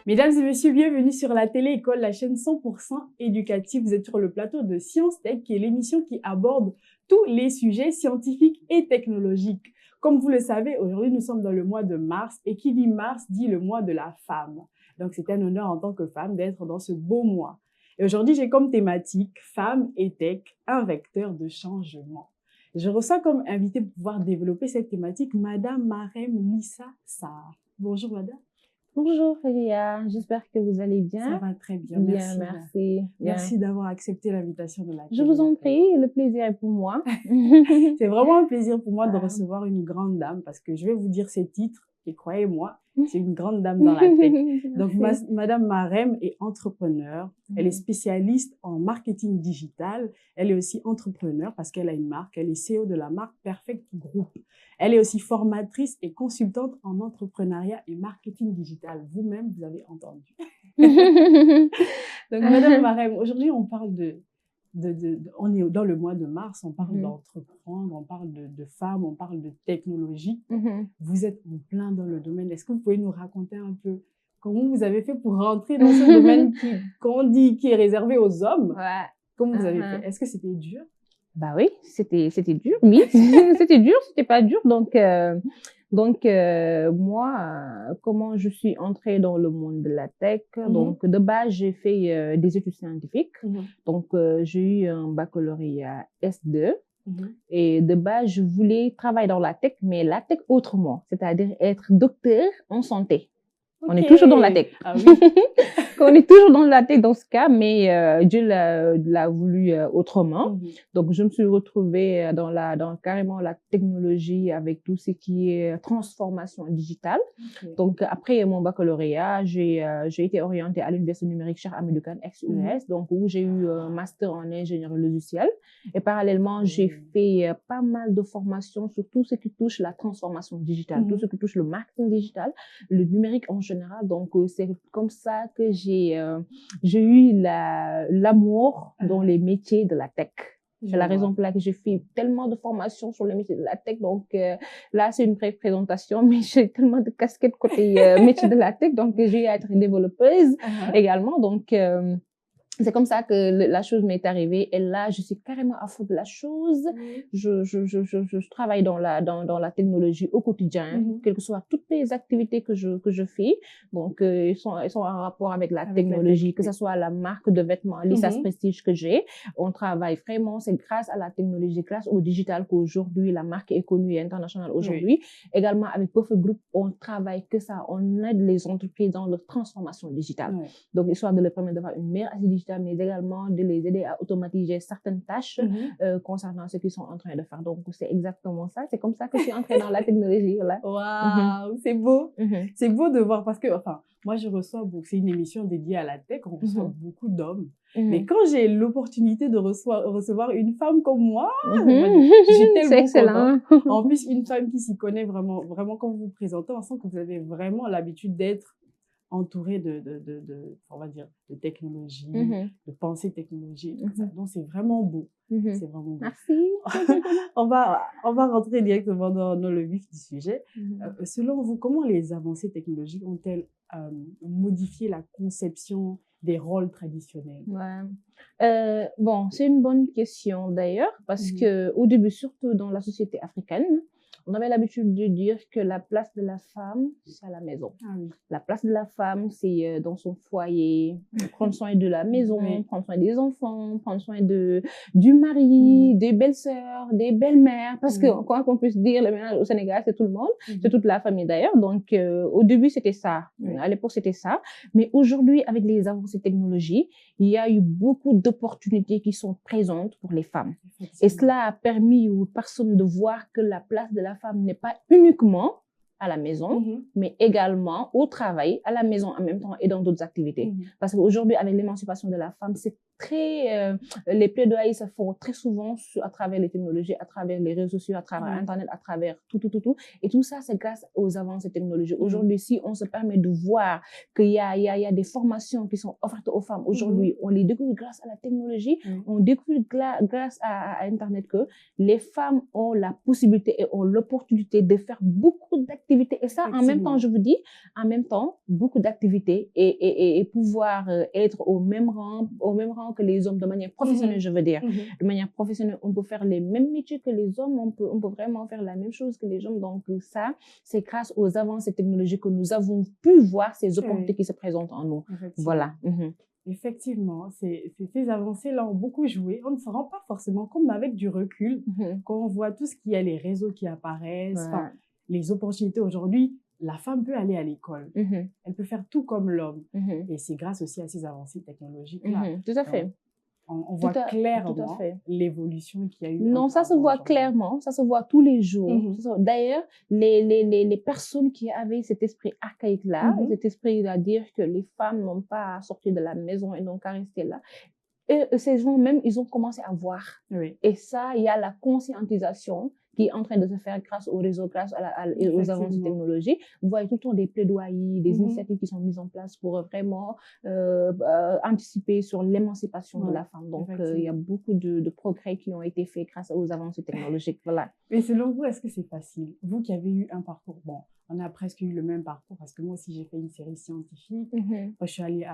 Mesdames et messieurs, bienvenue sur la télé-école, la chaîne 100% éducative. Vous êtes sur le plateau de Science Tech, qui est l'émission qui aborde tous les sujets scientifiques et technologiques. Comme vous le savez, aujourd'hui, nous sommes dans le mois de mars et qui dit mars dit le mois de la femme. Donc, c'est un honneur en tant que femme d'être dans ce beau mois. Et aujourd'hui, j'ai comme thématique Femmes et Tech, un vecteur de changement. Je reçois comme invitée pour pouvoir développer cette thématique Madame Marem Lissa Sarr. Bonjour, Madame. Bonjour Félia, j'espère que vous allez bien. Ça va très bien, Bien, merci. Merci d'avoir accepté l'invitation de la Je vous en prie, le plaisir est pour moi. C'est vraiment un plaisir pour moi de recevoir une grande dame parce que je vais vous dire ses titres et croyez-moi, c'est une grande dame dans la tech. Donc, Madame Marem est entrepreneur, elle est spécialiste en marketing digital, elle est aussi entrepreneur parce qu'elle a une marque, elle est CEO de la marque Perfect Group. Elle est aussi formatrice et consultante en entrepreneuriat et marketing digital. Vous-même, vous avez entendu. Donc, Madame Marem, aujourd'hui, on parle on est dans le mois de mars, on parle d'entreprendre, on parle de femmes, on parle de technologie. Vous êtes en plein dans le domaine. Est-ce que vous pouvez nous raconter un peu comment vous avez fait pour rentrer dans ce domaine qu'on dit qui est réservé aux hommes? Ouais. Comment vous avez fait? Est-ce que c'était dur? Bah oui, c'était dur, oui. C'était dur, c'était pas dur. Donc moi, comment je suis entrée dans le monde de la tech? Donc, de base, j'ai fait des études scientifiques. Donc, j'ai eu un baccalauréat S2. Et de base, je voulais travailler dans la tech, mais la tech autrement, c'est-à-dire être docteur en santé. On est toujours dans la tech. Ah oui. On est toujours dans la tech dans ce cas, mais Dieu l'a voulu autrement. Donc, je me suis retrouvée dans carrément la technologie avec tout ce qui est transformation digitale. Donc, après mon baccalauréat, j'ai été orientée à l'Université numérique Cheikh Hamidou Kane, ex-UNES, donc où j'ai eu un master en ingénierie logicielle. Et parallèlement, j'ai fait pas mal de formations sur tout ce qui touche la transformation digitale, tout ce qui touche le marketing digital, le numérique en général. Donc, c'est comme ça que j'ai eu l'amour dans les métiers de la tech. C'est la raison pour laquelle j'ai fait tellement de formations sur les métiers de la tech. Donc, là, c'est une présentation, mais j'ai tellement de casquettes côté métier de la tech. Donc, j'ai eu à être développeuse également. Donc, c'est comme ça que la chose m'est arrivée. Et là, je suis carrément à fond de la chose. Je travaille dans la technologie au quotidien, quelles que soient toutes les activités que je fais. Donc, ils sont en rapport avec la technologie, que ce soit la marque de vêtements Lissas Prestige que j'ai. On travaille vraiment, c'est grâce à la technologie, grâce au digital qu'aujourd'hui, la marque est connue et internationale aujourd'hui. Également, avec Perfect Group, on travaille que ça. On aide les entreprises dans leur transformation digitale. Donc, histoire de leur permettre d'avoir une meilleure digitale, mais également de les aider à automatiser certaines tâches concernant ce qu'ils sont en train de faire. Donc, c'est exactement ça. C'est comme ça que je suis entrée dans la technologie. Waouh, c'est beau. C'est beau de voir parce que, enfin, moi, je reçois beaucoup. C'est une émission dédiée à la tech. On reçoit beaucoup d'hommes. Mais quand j'ai l'opportunité de recevoir une femme comme moi, je suis tellement excellent. contente. En plus, une femme qui s'y connaît vraiment, vraiment, quand vous vous présentez, on sent que vous avez vraiment l'habitude d'être entouré on va dire, de technologie, de pensée technologie, tout ça. Donc, c'est vraiment beau. C'est vraiment beau. Merci. on va rentrer directement dans le vif du sujet. Selon vous, comment les avancées technologiques ont-elles modifié la conception des rôles traditionnels? Bon, c'est une bonne question d'ailleurs, parce que au début, surtout dans la société africaine, on avait l'habitude de dire que la place de la femme, c'est à la maison. La place de la femme, c'est dans son foyer, prendre soin de la maison, prendre soin des enfants, prendre soin du mari, des belles-sœurs, des belles-mères. Parce que, quoi qu'on puisse dire, le ménage au Sénégal, c'est tout le monde, c'est toute la famille d'ailleurs. Donc, au début, c'était ça. À l'époque, c'était ça. Mais aujourd'hui, avec les avancées technologiques, il y a eu beaucoup d'opportunités qui sont présentes pour les femmes. Et cela a permis aux personnes de voir que la place de la femme n'est pas uniquement à la maison, mais également au travail, à la maison en même temps et dans d'autres activités. Parce qu'aujourd'hui, avec l'émancipation de la femme, c'est très, les plaidoyers se font très souvent à travers les technologies, à travers les réseaux sociaux, à travers Internet, à travers tout. Et tout ça, c'est grâce aux avancées technologiques. Aujourd'hui, si on se permet de voir qu'il y a des formations qui sont offertes aux femmes aujourd'hui, on les découvre grâce à la technologie, on découvre grâce à Internet que les femmes ont la possibilité et ont l'opportunité de faire beaucoup d'activités. Et ça, en même temps, je vous dis, en même temps, beaucoup d'activités et pouvoir être au même rang que les hommes de manière professionnelle, je veux dire. De manière professionnelle, on peut faire les mêmes métiers que les hommes, on peut vraiment faire la même chose que les hommes. Donc ça, c'est grâce aux avancées technologiques que nous avons pu voir ces opportunités qui se présentent en nous. Voilà. Effectivement, ces avancées-là ont beaucoup joué. On ne se rend pas forcément compte, mais avec du recul, quand on voit tout ce qu'il y a, les réseaux qui apparaissent, les opportunités aujourd'hui, la femme peut aller à l'école. Elle peut faire tout comme l'homme. Et c'est grâce aussi à ces avancées technologiques-là. Tout à fait. On voit clairement l'évolution qu'il y a eu. Non, ça se voit clairement, ça se voit tous les jours. D'ailleurs, les personnes qui avaient cet esprit archaïque-là, cet esprit à dire que les femmes n'ont pas à sortir de la maison et n'ont qu'à rester là, et ces gens même, ils ont commencé à voir. Et ça, il y a la conscientisation qui est en train de se faire grâce au réseau, grâce aux avancées technologiques. Vous voyez tout le temps des plaidoyers, des initiatives qui sont mises en place pour vraiment anticiper sur l'émancipation de la femme. Donc, il y a beaucoup de progrès qui ont été faits grâce aux avancées technologiques. Voilà. Mais selon vous, est-ce que c'est facile? Vous qui avez eu un parcours, bon, on a presque eu le même parcours parce que moi aussi, j'ai fait une série scientifique. Moi, je suis allée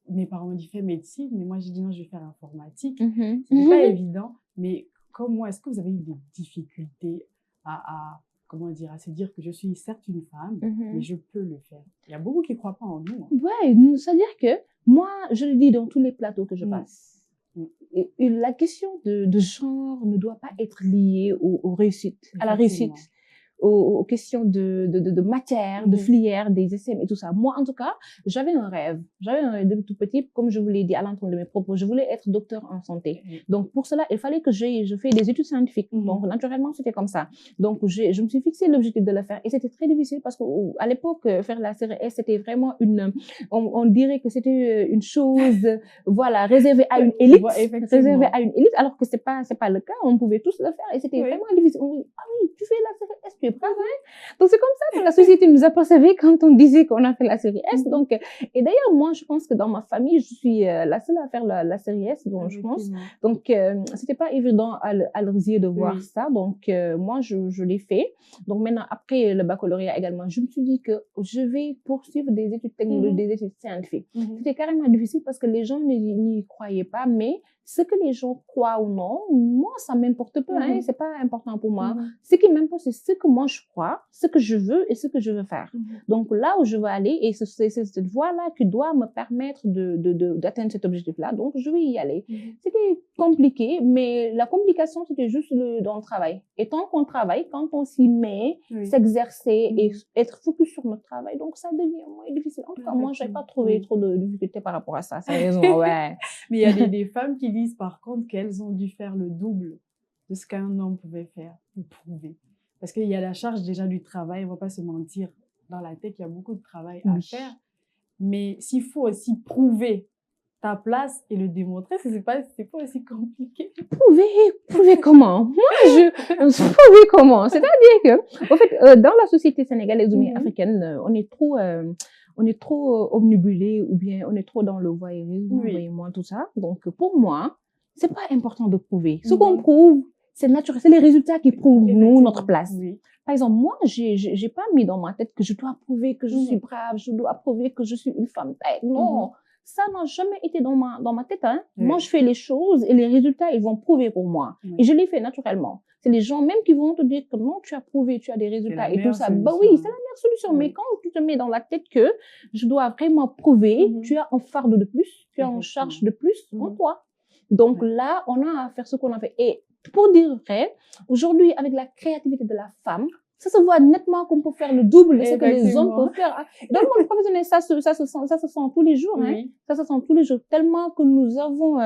mes parents m'ont dit fais médecine, mais moi, j'ai dit non, je vais faire informatique. C'est pas évident, mais comme moi, est-ce que vous avez eu des difficultés à se dire que je suis certes une femme, mais je peux le faire? Il y a beaucoup qui ne croient pas en nous. Ouais, c'est-à-dire que moi, je le dis dans tous les plateaux que je passe, la question de genre ne doit pas être liée aux réussites, à la réussite. Aux questions de matière, de filière, des SM et tout ça. Moi, en tout cas, j'avais un rêve depuis tout petit, comme je vous l'ai dit à l'entendre de mes propos, je voulais être docteur en santé. Donc, pour cela, il fallait que je fasse des études scientifiques. Donc, naturellement, c'était comme ça. Donc, je me suis fixé l'objectif de le faire et c'était très difficile parce qu'à l'époque, faire la série S, c'était vraiment on dirait que c'était une chose, voilà, réservée à une élite, alors que c'est pas le cas. On pouvait tous le faire et c'était vraiment difficile. On dit, ah oui, tu fais la série S, tu es brave, hein? Donc, c'est comme ça que la société nous a percevés quand on disait qu'on a fait la série S. Donc, et d'ailleurs, moi, je pense que dans ma famille, je suis la seule à faire la série S, donc je pense. Donc, c'était pas évident à leurs yeux de voir ça. Donc, moi, je l'ai fait. Donc, maintenant, après le baccalauréat également, je me suis dit que je vais poursuivre des études technologiques, des études scientifiques. C'était carrément difficile parce que les gens n'y croyaient pas, mais ce que les gens croient ou non, moi, ça m'importe peu, hein, c'est pas important pour moi. Ce qui m'importe, c'est ce que moi je crois, ce que je veux et ce que je veux faire. Donc, là où je veux aller, et c'est cette voie-là qui doit me permettre d'atteindre cet objectif-là. Donc, je vais y aller. C'était compliqué, mais la complication, c'était juste dans le travail. Et tant qu'on travaille, quand on s'y met, s'exercer et être focus sur notre travail, donc ça devient moins difficile. En tout cas, moi, je n'ai pas trouvé trop de difficultés par rapport à ça, sérieusement, ouais. Mais il y a des femmes qui disent par contre qu'elles ont dû faire le double de ce qu'un homme pouvait faire pour prouver. Parce qu'il y a la charge déjà du travail, on ne va pas se mentir, dans la tech, il y a beaucoup de travail à faire. Mais s'il faut aussi prouver ta place et le démontrer, c'est pas aussi compliqué. Prouver comment? Moi, prouver comment? C'est-à-dire que, en fait, dans la société sénégalaise ou bien africaine, on est trop omnibulé ou bien on est trop dans le voyeurisme, voyez-moi, tout ça. Donc, pour moi, c'est pas important de prouver. Ce qu'on prouve, c'est naturel, c'est les résultats qui prouvent nous notre place. Par exemple, moi, j'ai pas mis dans ma tête que je dois prouver que je suis brave, je dois prouver que je suis une femme tech. Non, ça n'a jamais été dans ma tête, hein. Moi, je fais les choses et les résultats, ils vont prouver pour moi. Et je les fais naturellement. C'est les gens même qui vont te dire que non, tu as prouvé, tu as des résultats et tout ça. Bah oui, c'est la meilleure solution. Mais quand tu te mets dans la tête que je dois vraiment prouver, tu as un fardeau de plus, tu as une charge de plus en toi. Donc là, on a à faire ce qu'on a fait. Et pour dire vrai, aujourd'hui, avec la créativité de la femme, ça se voit nettement qu'on peut faire le double de ce que les hommes Effectivement. peuvent faire. Dans le monde professionnel, ça se sent tous les jours, hein. Oui. Ça se sent tous les jours, tellement que nous avons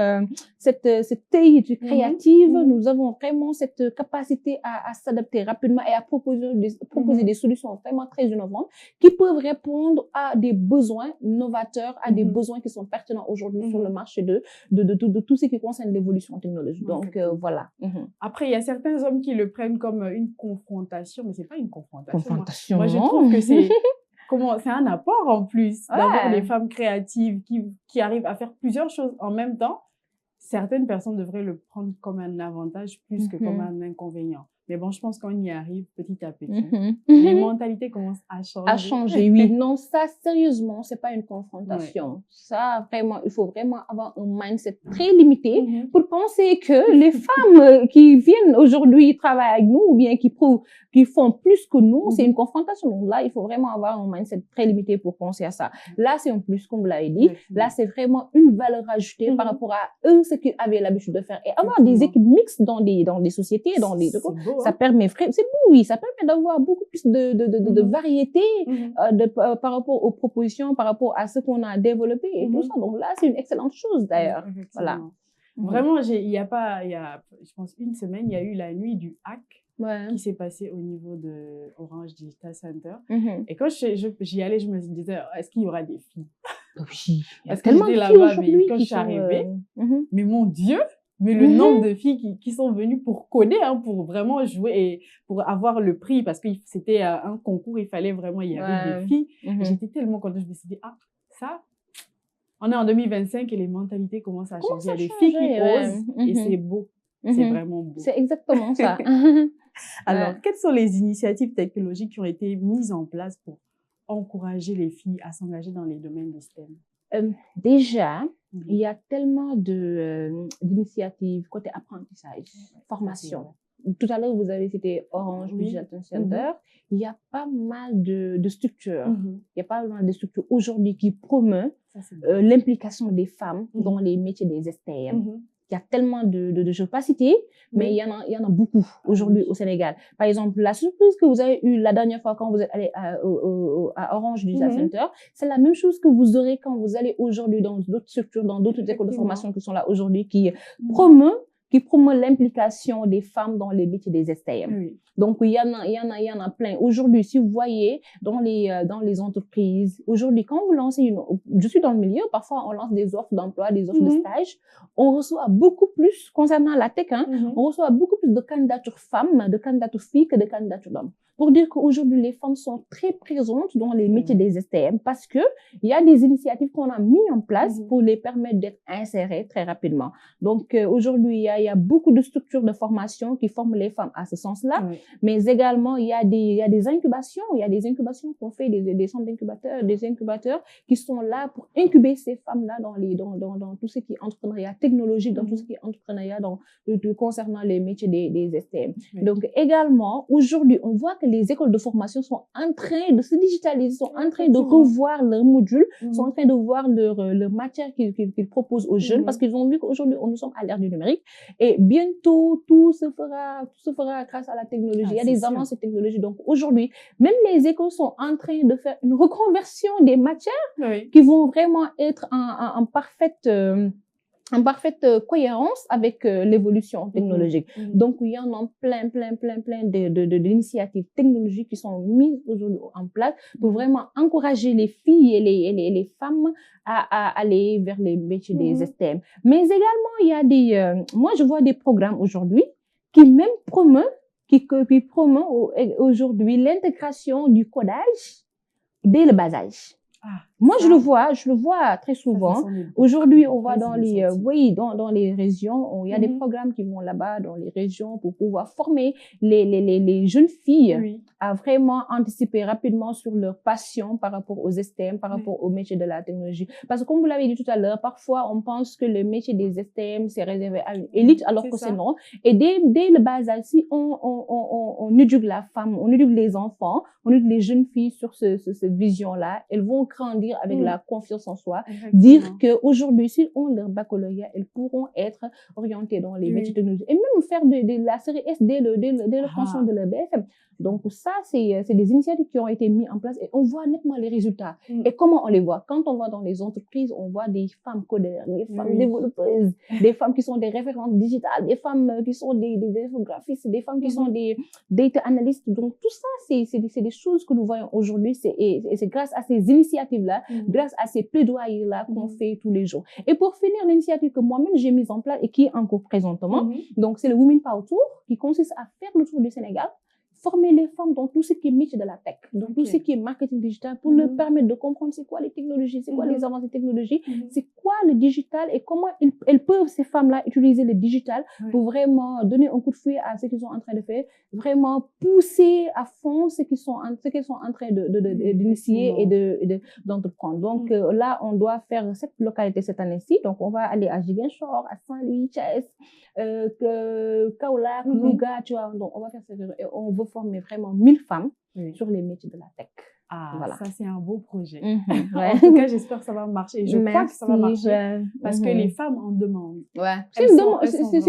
cette œil créative, nous avons vraiment cette capacité à s'adapter rapidement et à proposer des solutions vraiment très innovantes qui peuvent répondre à des besoins novateurs, à des besoins qui sont pertinents aujourd'hui sur le marché de tout ce qui concerne l'évolution technologique. Donc, voilà. Après, il y a certains hommes qui le prennent comme une confrontation, mais c'est pas une confrontation. Confrontation. Moi, je trouve que c'est un apport en plus d'avoir des femmes créatives qui arrivent à faire plusieurs choses en même temps. Certaines personnes devraient le prendre comme un avantage plus que comme un inconvénient. Mais bon, je pense qu'on y arrive petit à petit. Les mentalités commencent à changer. À changer, oui. Non, ça, sérieusement, c'est pas une confrontation. Ça, vraiment, il faut vraiment avoir un mindset très limité pour penser que les femmes qui viennent aujourd'hui travailler avec nous ou bien qui font plus que nous, c'est une confrontation. Donc là, il faut vraiment avoir un mindset très limité pour penser à ça. Là, c'est un plus, comme vous l'avez dit. Là, c'est vraiment une valeur ajoutée par rapport à eux, ce qu'ils avaient l'habitude de faire. Et avoir des équipes mixtes dans des sociétés, ça permet vraiment, c'est beau, oui, ça permet d'avoir beaucoup plus de variété par rapport aux propositions, par rapport à ce qu'on a développé et tout ça. Donc là, c'est une excellente chose d'ailleurs. Voilà. Vraiment, il y a, je pense, une semaine, il y a eu la nuit du hack qui s'est passée au niveau de Orange Digital Center. Et quand j'y allais, je me disais, est-ce qu'il y aura des filles? Oui. Parce que j'étais là-bas, mais quand je suis arrivée, mais mon Dieu! Mais le nombre de filles qui sont venues pour coder, pour vraiment jouer et pour avoir le prix, parce que c'était un concours, il fallait vraiment, il y avait des filles. J'étais tellement contente, je me suis dit, ça, on est en 2025 et les mentalités commencent à changer. Il y a des filles qui osent et c'est beau. C'est vraiment beau. C'est exactement ça. Alors, quelles sont les initiatives technologiques qui ont été mises en place pour encourager les filles à s'engager dans les domaines des STEM? Déjà, il y a tellement d'initiatives côté apprentissage, formation. Tout à l'heure, vous avez cité Orange Digital Center. Il y a pas mal de structures. Il y a pas mal de structures aujourd'hui qui promeuvent l'implication des femmes dans les métiers des STM. Il y a tellement de choses pas citées, mais il y en a beaucoup aujourd'hui au Sénégal. Par exemple, la surprise que vous avez eue la dernière fois quand vous êtes allé à Orange Digital Center, c'est la même chose que vous aurez quand vous allez aujourd'hui dans d'autres structures, dans d'autres écoles de formation qui sont là aujourd'hui, qui promeut l'implication des femmes dans les métiers des STM. Donc, il y en a plein. Aujourd'hui, si vous voyez dans les entreprises, aujourd'hui, quand vous lancez je suis dans le milieu, parfois on lance des offres d'emploi, des offres de stage, on reçoit beaucoup plus, concernant la tech, on reçoit beaucoup plus de candidatures femmes, de candidatures filles que de candidatures d'hommes. Pour dire qu'aujourd'hui, les femmes sont très présentes dans les métiers des STM parce que il y a des initiatives qu'on a mis en place pour les permettre d'être insérées très rapidement. Donc, aujourd'hui, il y a beaucoup de structures de formation qui forment les femmes à ce sens-là. Mais également, il y a des incubations. Il y a des incubations qu'on fait, des centres d'incubateurs, des incubateurs qui sont là pour incuber ces femmes-là dans tout ce qui est entrepreneuriat technologique, dans tout ce qui est entrepreneuriat concernant les métiers des STM. Donc, également, aujourd'hui, on voit que les écoles de formation sont en train de se digitaliser, sont en train de revoir leurs modules, sont en train de voir leur matière qu'ils proposent aux jeunes parce qu'ils ont vu qu'aujourd'hui, nous sommes à l'ère du numérique et bientôt, tout se fera grâce à la technologie. Il y a des avancées technologiques. Donc, aujourd'hui, même les écoles sont en train de faire une reconversion des matières qui vont vraiment être en parfaite cohérence avec l'évolution technologique. Donc, il y en a plein d'initiatives technologiques qui sont mises aujourd'hui en place pour vraiment encourager les filles et les femmes à aller vers les métiers des STM. Mais également, il y a moi, je vois des programmes aujourd'hui qui même promeuvent aujourd'hui l'intégration du codage dès le bas âge. Moi, je le vois très souvent. Aujourd'hui, on va dans les régions, il y a des programmes qui vont là-bas dans les régions pour pouvoir former les jeunes filles à vraiment anticiper rapidement sur leur passion par rapport aux STM, par rapport au métier de la technologie. Parce que comme vous l'avez dit tout à l'heure, parfois on pense que le métier des STM c'est réservé à une élite, alors que c'est non. Et dès le bas âge, si on éduque la femme, on éduque les enfants, on éduque les jeunes filles sur cette vision-là, elles vont grandir grandir avec la confiance en soi. Dire qu'aujourd'hui, si on leur baccalauréat, elles pourront être orientées dans les métiers technologiques et même faire de la série S dès l'obtention de leur BFM. Donc ça, c'est des initiatives qui ont été mises en place et on voit nettement les résultats. Et comment on les voit? Quand on va dans les entreprises, on voit des femmes codeurs, des femmes développeuses, des femmes qui sont des référentes digitales, des femmes qui sont des infographistes, des femmes qui sont des data analystes. Donc tout ça, c'est des choses que nous voyons aujourd'hui. Et c'est grâce à ces initiatives-là, grâce à ces plaidoyers-là qu'on fait tous les jours. Et pour finir, l'initiative que moi-même j'ai mise en place et qui est en cours présentement, donc c'est le Women Power Tour qui consiste à faire le tour du Sénégal, former les femmes dans tout ce qui est métier de la tech, dans tout ce qui est marketing digital, pour leur permettre de comprendre c'est quoi les technologies, c'est quoi les avancées technologiques, c'est quoi le digital et comment elles peuvent, ces femmes-là, utiliser le digital pour vraiment donner un coup de fouet à ce qu'ils sont en train de faire, vraiment pousser à fond ce qu'elles sont en train d'initier et d'entreprendre. Donc là, on doit faire cette localité cette année-ci. Donc on va aller à Ziguinchor, à Saint-Louis, Thiès, Kaolack, Louga, tu vois. Donc on va faire cette et on veut former vraiment 1000 femmes sur les métiers de la tech. Ah, voilà. Ça, c'est un beau projet. En tout cas, j'espère que ça va marcher. Je crois que ça va marcher parce que les femmes en demandent. C'est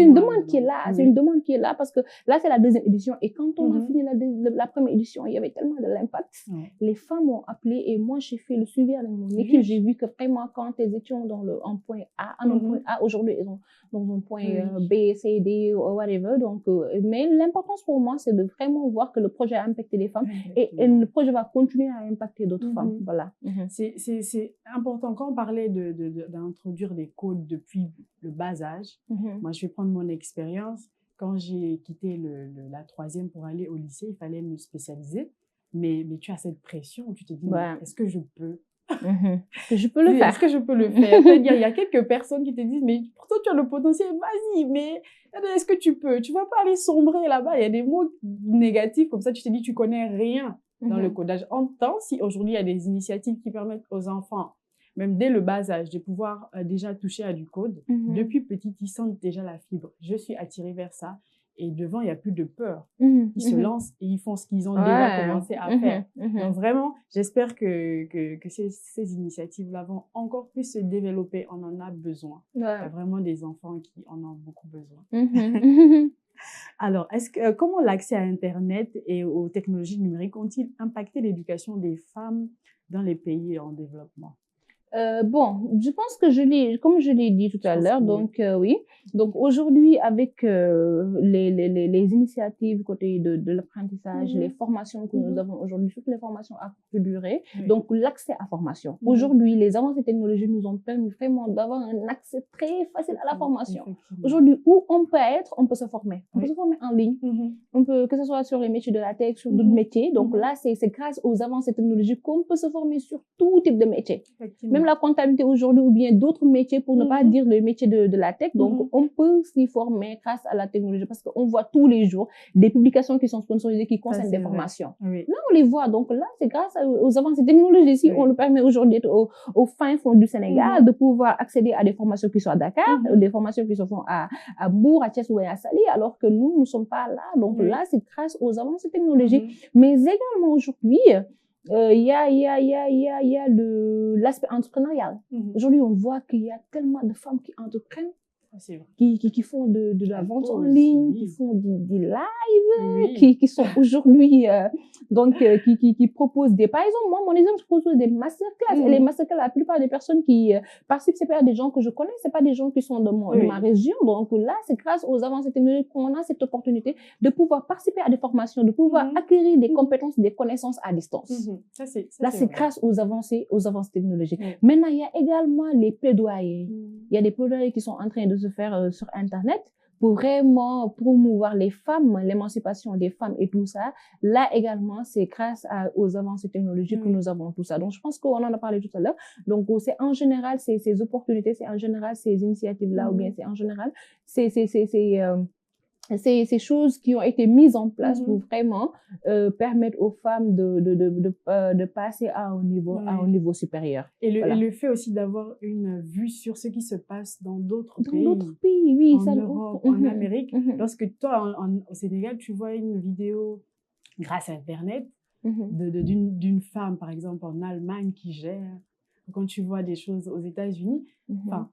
une demande qui est là. C'est une demande qui est là parce que là, c'est la deuxième édition. Et quand on a fini la première édition, il y avait tellement de l'impact. Les femmes ont appelé et moi, j'ai fait le suivi avec mon équipe. J'ai vu que vraiment, quand elles étaient en point A, point A, aujourd'hui, elles sont dans un point B, C, D, whatever. Donc, mais l'importance pour moi, c'est de vraiment voir que le projet a impacté les femmes et le projet va continuer à impacter d'autres femmes. Voilà. C'est important. Quand on parlait d'introduire des codes depuis le bas âge, moi, je vais prendre mon expérience. Quand j'ai quitté la troisième pour aller au lycée, il fallait me spécialiser. Mais tu as cette pression, tu te dis, est-ce que je peux? Je peux le faire. Est-ce que je peux le faire? C'est-à-dire, il y a quelques personnes qui te disent, mais pourtant tu as le potentiel, vas-y, mais est-ce que tu peux? Tu vas pas aller sombrer là-bas. Il y a des mots négatifs, comme ça, tu te dis, tu connais rien dans le codage. En temps, si aujourd'hui il y a des initiatives qui permettent aux enfants, même dès le bas âge, de pouvoir déjà toucher à du code, depuis petit, ils sentent déjà la fibre. Je suis attirée vers ça. Et devant, il n'y a plus de peur. Ils se lancent et ils font ce qu'ils ont déjà commencé à faire. Donc vraiment, j'espère que ces initiatives-là vont encore plus se développer. On en a besoin. Il y a vraiment des enfants qui en ont beaucoup besoin. Alors, comment l'accès à Internet et aux technologies numériques ont-ils impacté l'éducation des femmes dans les pays en développement? Bon, je pense que comme je l'ai dit tout à l'heure, donc oui. Donc aujourd'hui, avec les initiatives côté de l'apprentissage, les formations que nous avons aujourd'hui, toutes les formations à courte durée, donc l'accès à formation. Aujourd'hui, les avancées technologiques nous ont permis vraiment d'avoir un accès très facile à la formation. Aujourd'hui, où on peut être, on peut se former. On peut se former en ligne. On peut, que ce soit sur les métiers de la tech, sur d'autres métiers. Donc là, c'est grâce aux avancées technologiques qu'on peut se former sur tout type de métier. Même la comptabilité aujourd'hui ou bien d'autres métiers, pour ne pas dire le métier de la tech. Donc, on peut s'y former grâce à la technologie parce qu'on voit tous les jours des publications qui sont sponsorisées qui concernent des formations. Là, on les voit. Donc là, c'est grâce aux avancées technologiques. Si on nous permet aujourd'hui d'être au fin fond du Sénégal, de pouvoir accéder à des formations qui sont à Dakar, des formations qui se font à Mbour, à Thiès ou à Saly, alors que nous ne sommes pas là. Donc là, c'est grâce aux avancées technologiques. Mais également aujourd'hui, il y a l'aspect entrepreneurial. Aujourd'hui, on voit qu'il y a tellement de femmes qui entreprennent, qui font de la vente en ligne, qui font du live, qui sont aujourd'hui, qui proposent par exemple, moi, mon exemple, je propose des masterclass. Et les masterclass, la plupart des personnes qui participent, c'est pas des gens que je connais, c'est pas des gens qui sont de ma région. Donc là, c'est grâce aux avancées technologiques qu'on a cette opportunité de pouvoir participer à des formations, de pouvoir acquérir des compétences, des connaissances à distance. Là, c'est grâce aux avancées technologiques. Maintenant, il y a également les plaidoyers. Il y a des plaidoyers qui sont en train de se faire sur Internet pour vraiment promouvoir les femmes, l'émancipation des femmes et tout ça. Là également, c'est grâce aux avancées technologiques que nous avons tout ça. Donc, je pense qu'on en a parlé tout à l'heure. Donc, c'est en général ces opportunités, c'est en général ces initiatives-là, ou bien c'est en général ces choses qui ont été mises en place pour vraiment permettre aux femmes de passer à un niveau supérieur. Et le fait aussi d'avoir une vue sur ce qui se passe dans d'autres pays. Dans d'autres pays, oui. En Europe, en Amérique. Lorsque toi, au Sénégal, tu vois une vidéo grâce à Internet d'une femme, par exemple, en Allemagne qui gère quand tu vois des choses aux États-Unis, enfin,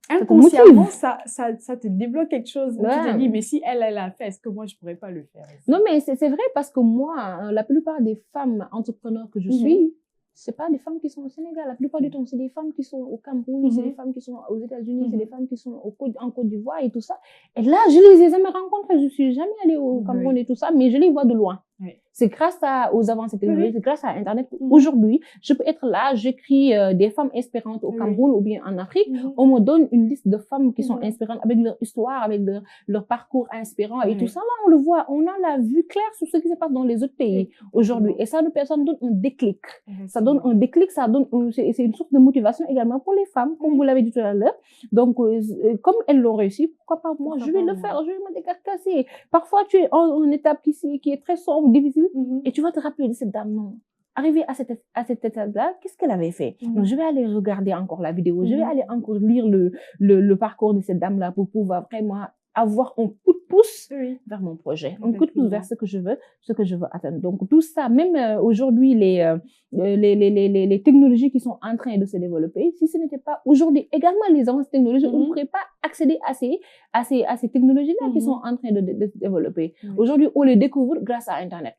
te inconsciemment, motive. ça te débloque quelque chose. Où Ouais. tu te dis, mais si elle a fait, est-ce que moi, je pourrais pas le faire aussi? Non, mais c'est vrai parce que moi, la plupart des femmes entrepreneurs que je Mhm. suis, c'est pas des femmes qui sont au Sénégal. La plupart du temps, c'est des femmes qui sont au Cameroun, c'est des femmes qui sont aux États-Unis, c'est des femmes qui sont en Côte d'Ivoire et tout ça. Et là, je les ai jamais rencontrées. Je suis jamais allée au Cameroun et tout ça, mais je les vois de loin. Oui. C'est grâce aux avancées technologiques, c'est grâce à Internet. Mhm. Aujourd'hui, je peux être là, j'écris des femmes inspirantes au Cameroun ou bien en Afrique. On me donne une liste de femmes qui sont inspirantes avec leur histoire, avec leur parcours inspirant et tout ça. Là, on le voit, on a la vue claire sur ce qui se passe dans les autres pays aujourd'hui. Et ça nous donne un déclic. Ça donne un déclic, c'est une source de motivation également pour les femmes, comme vous l'avez dit tout à l'heure. Donc, comme elles l'ont réussi, pourquoi pas moi, je vais le faire, je vais me décarcasser. Parfois, tu es en étape qui est très sombre, difficile, et tu vas te rappeler de cette dame, non. Arrivée à cette étape-là, qu'est-ce qu'elle avait fait? Donc, je vais aller regarder encore la vidéo, je vais aller encore lire le parcours de cette dame-là pour pouvoir vraiment avoir un coup de pouce vers mon projet, un coup de pouce vers ce que je veux atteindre. Donc, tout ça, même aujourd'hui, les technologies qui sont en train de se développer, si ce n'était pas aujourd'hui également les avances technologiques, on ne pourrait pas accéder à ces technologies-là qui sont en train de se développer. Aujourd'hui, on les découvre grâce à Internet.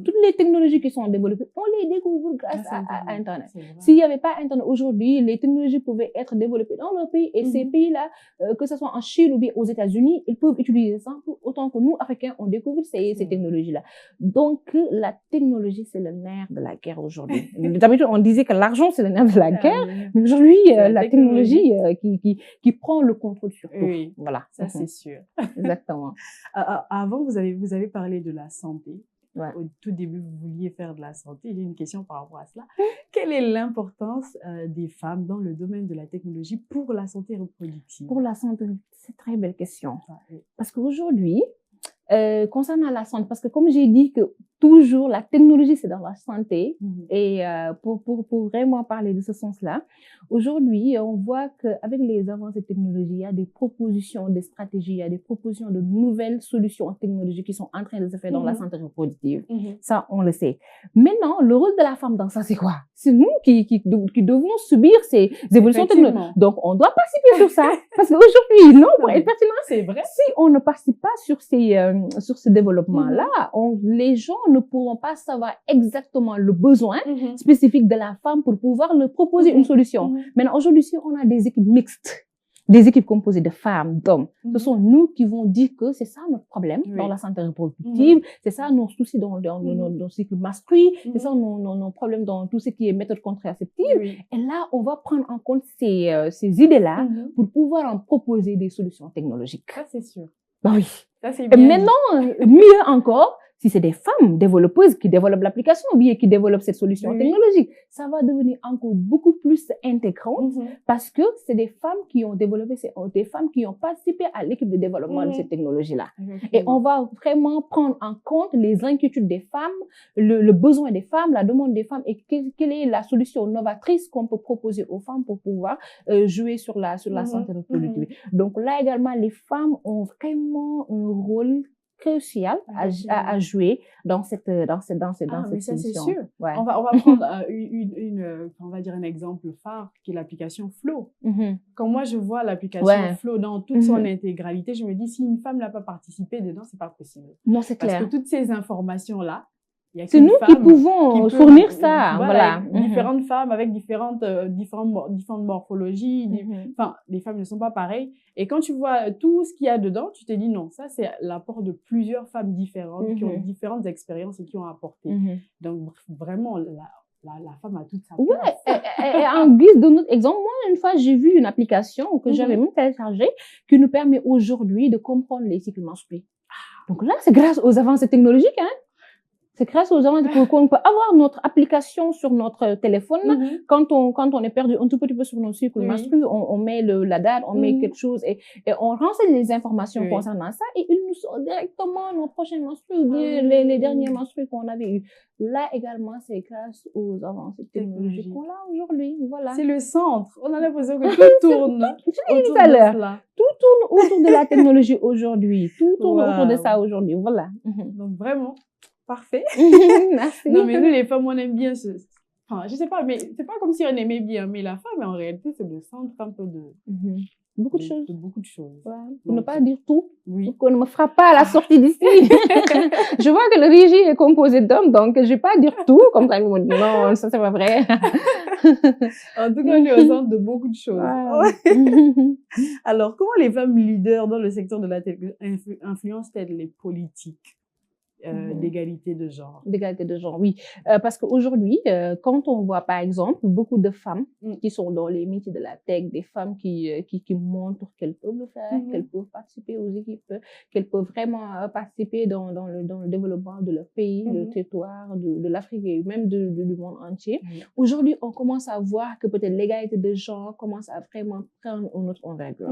Toutes les technologies qui sont développées, on les découvre grâce à Internet. S'il n'y avait pas Internet aujourd'hui, les technologies pouvaient être développées dans leur pays et ces pays-là, que ce soit en Chine ou bien aux États-Unis, ils peuvent utiliser ça autant que nous, Africains, on découvre ces technologies-là. Donc, la technologie, c'est le nerf de la guerre aujourd'hui. D'habitude, on disait que l'argent, c'est le nerf de la guerre, mais aujourd'hui, la technologie qui prend le contrôle sur tout. Oui, voilà. Ça, c'est sûr. Exactement. Avant, vous avez parlé de la santé. Ouais. Au tout début, vous vouliez faire de la santé. J'ai une question par rapport à cela. Quelle est l'importance des femmes dans le domaine de la technologie pour la santé reproductive? Pour la santé, c'est une très belle question. Parce qu'aujourd'hui, concernant la santé, parce que comme j'ai dit que toujours la technologie c'est dans la santé et pour vraiment parler de ce sens-là, aujourd'hui on voit qu'avec les avancées technologiques, il y a des propositions, des stratégies, il y a des propositions de nouvelles solutions technologiques qui sont en train de se faire dans la santé reproductive. Ça, on le sait. Maintenant, le rôle de la femme dans ça, c'est quoi? C'est nous qui devons subir ces évolutions technologiques. Donc, on doit participer sur ça. Parce qu'aujourd'hui, non, pour être pertinent, c'est vrai. Si on ne participe pas sur ce développement-là, les gens ne pourront pas savoir exactement le besoin spécifique de la femme pour pouvoir leur proposer une solution. Maintenant, aujourd'hui, si on a des équipes mixtes, des équipes composées de femmes, d'hommes, ce sont nous qui vont dire que c'est ça notre problème dans la santé reproductive, c'est ça nos soucis dans nos cycles menstruels, c'est ça nos problèmes dans tout ce qui est méthode contraceptive. Et là, on va prendre en compte ces idées-là pour pouvoir en proposer des solutions technologiques. Ça, c'est sûr. Bah oui. Ça, c'est bien. Et maintenant, mieux encore, si c'est des femmes développeuses qui développent l'application ou bien qui développent cette solution technologique, ça va devenir encore beaucoup plus intégrant parce que c'est des femmes qui ont développé, c'est des femmes qui ont participé à l'équipe de développement de cette technologie-là. Et on va vraiment prendre en compte les inquiétudes des femmes, le besoin des femmes, la demande des femmes et quelle est la solution novatrice qu'on peut proposer aux femmes pour pouvoir jouer sur la santé reproductive. Donc là également, les femmes ont vraiment un rôle crucial à jouer dans cette ça c'est sûr. Ouais. On va prendre on va dire un exemple phare qui est l'application Flow. Quand moi je vois l'application Flow dans toute son intégralité, je me dis si une femme n'a pas participé dedans, c'est pas possible. Non, c'est clair. Parce que toutes ces informations là, c'est nous qui pouvons fournir ça. Voilà. Différentes femmes avec différentes morphologies. Enfin, les femmes ne sont pas pareilles. Et quand tu vois tout ce qu'il y a dedans, tu te dis non, ça c'est l'apport de plusieurs femmes différentes qui ont différentes expériences et qui ont apporté. Donc vraiment, la femme a toute sa place. Ouais, et en guise de notre exemple, moi, une fois, j'ai vu une application que j'avais même téléchargée qui nous permet aujourd'hui de comprendre les cycles menstruels. Donc là, c'est grâce aux avancées technologiques, hein. C'est grâce aux gens qu'on peut avoir notre application sur notre téléphone. Quand on est perdu un tout petit peu sur nos cycles menstruels, on met la date, on met quelque chose et on renseigne les informations concernant ça et il nous sort directement nos prochains menstruels ou bien les derniers menstruels qu'on avait eu. Là également, c'est grâce aux avancées technologiques qu'on a aujourd'hui. Voilà. C'est le centre. On a l'impression que tout tourne autour de cela. Tout tourne autour de la technologie aujourd'hui. Tout tourne autour de ça aujourd'hui. Voilà. Donc vraiment, parfait. Merci. Non, mais nous, les femmes, on aime bien enfin, je sais pas, mais c'est pas comme si on aimait bien, mais la femme, en réalité, c'est le centre un peu de, Beaucoup de choses. de beaucoup de choses. Ouais. Pour ne Donc, pas dire tout. oui. Pour qu'on ne me frappe pas à la sortie d'ici. Je vois que le régie est composé d'hommes, donc je vais pas dire tout. Comme ça, ils vont dire non, ça, c'est pas vrai. En tout cas, on est au centre de beaucoup de choses. Ouais. Alors, comment les femmes leaders dans le secteur de la télé influencent-elles les politiques d'égalité de genre? D'égalité de genre, oui. Parce qu'aujourd'hui, quand on voit, par exemple, beaucoup de femmes qui sont dans les métiers de la tech, des femmes qui montrent qu'elles peuvent le faire, qu'elles peuvent participer aux équipes, qu'elles peuvent vraiment participer dans le développement de leur pays, du territoire, de l'Afrique et même du monde entier. Aujourd'hui, on commence à voir que peut-être l'égalité de genre commence à vraiment prendre une autre envergure.